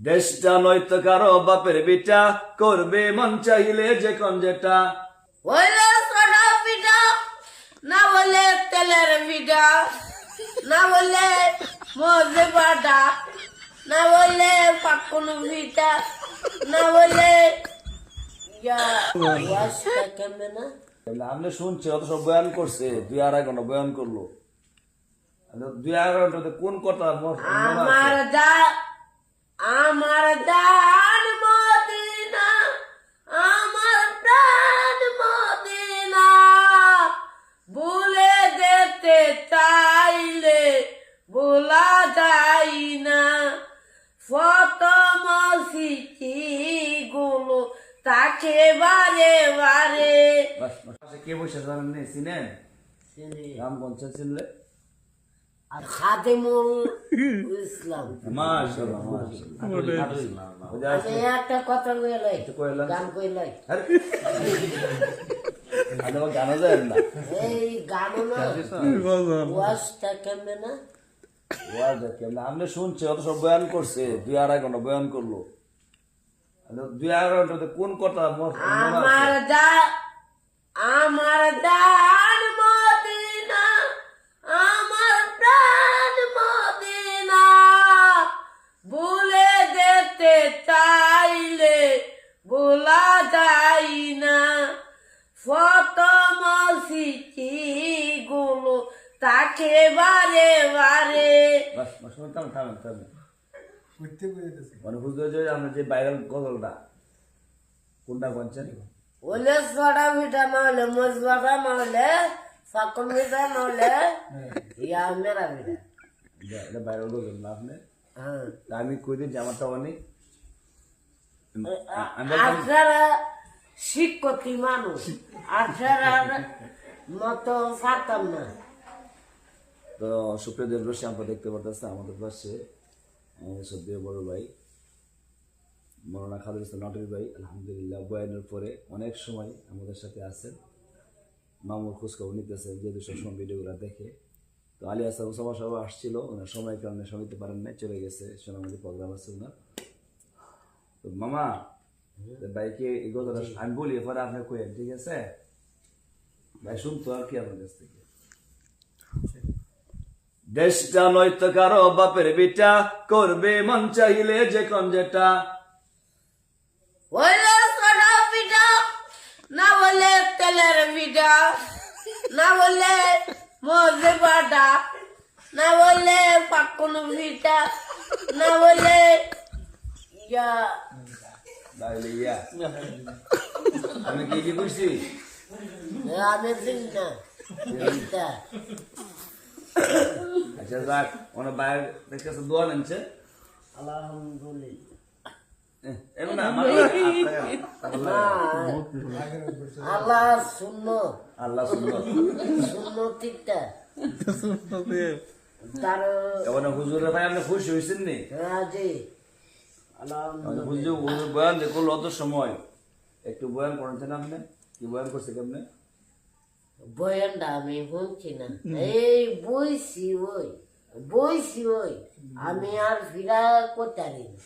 দেশটা নয়তো কারো বাপের বিটা, করবে মন চাইলে যে কোন যেটা। হইলে সোডা পিঠা, না বলে তেলের পিঠা, না বলে মজে বাটা, না বলে পাকুন পিঠা, না বলে ওয়াশটা কেমনে না। আপনি শুনছে অত সব বয়ান করছে, 2.5 ঘন্টা বয়ান করলো। 2.5 ঘন্টাতে কোন কথা আমার দান মদিনা, আমার প্রাণ মদিনা, ভুলে যেতে চাইলে ভোলা যায় না। প্রথম চিঠি গুলো তাকে বারে বারে। কে বসে জানেন চিনেন? রামগঞ্জ চিনলে আর খাদেমুল ইসলাম। মাশাআল্লাহ মাশাআল্লাহ। আমি একটা কথা কইলাই, গান কইলাই। গানা যায় না, এই গান না ওয়াজটা কেমনে না। আপনি শুনছে অত সব বয়ান করছে, 2.5 ঘন্টা বয়ান করলো। 2.5 ঘন্টাতে কোন কথা আমার দান মদিনা, আমার প্রাণ মদিনা, ভুলে যেতে চাইলে ভোলা যায় না। প্রথম চিঠি গুলো তাকে বারে বারে। মানে বুঝতে যে আমরা যে ভাইরাল গজলটা কোনটা বলছেন? ওলে সোডা মিঠা না হলে মজবাটা না হলে ফাকুন মিঠা না হলে ইয়া মেরা মিঠা। এটা ভাইরাল গজল না আপনি? হ্যাঁ, আমি কই দিন জামাটা অনেক আপনারা শিক্ষিত মানুষ, আপনারা মতো পারতাম না। তো সুপ্রিয় দেবরসী আমরা দেখতে পারতেছে আমাদের পাশে সদ্য বড় ভাই মৌলানা খালিদ ইসলাম নাটোরি ভাই। আলহামদুলিল্লাহ বয়ানের পরে অনেক সময় আমাদের সাথে আছেন, মামুর খোঁজখবর নিতেছেন, যেহেতু সবসময় ভিডিওগুলো দেখে। তো আলী আসাদ সভা সভা আসছিল, ওনার সময় কারণে সমিতে পারেন নাই, চলে গেছে, সোনামুড়ি প্রোগ্রাম আছে ওনার। তো মামা ভাইকে এই কথাটা আমি বলি, এরপরে আপনি কইেন, ঠিক আছে ভাই? শুনতো আর কি আপনার কাছ থেকে। দেশটা নয়তো কারো বাপের বিটা, করবে মন চাইলে যে কোন যেটা। হইলে সোডা পিঠা, না বলে তেলের পিঠা, না বলে মজে বাটা, না বলে পাকুন পিঠা, না বলে আমি কি কি বুঝছি? আমি চিনি না। আচ্ছা যাক, ওনার বাইরের কাছে দোয়া নিচ্ছে। আলহামদুলিল্লাহ। আল্লাহ শূন্য, আল্লাহ সুন্দর শূন্য ঠিকটা তার। হুজুরের ভাই আপনি খুশি হয়েছেন নি? জি আলহামদুলিল্লাহ। হুজুর বয়ান দেখুন অত সময় একটু বয়ান করেছেন আপনি, কি বয়ান করছে কেমনে? বয়ানটা আমি শুনছি না, এই বইছি ওই আমি আর ফিরা করতে পারি না।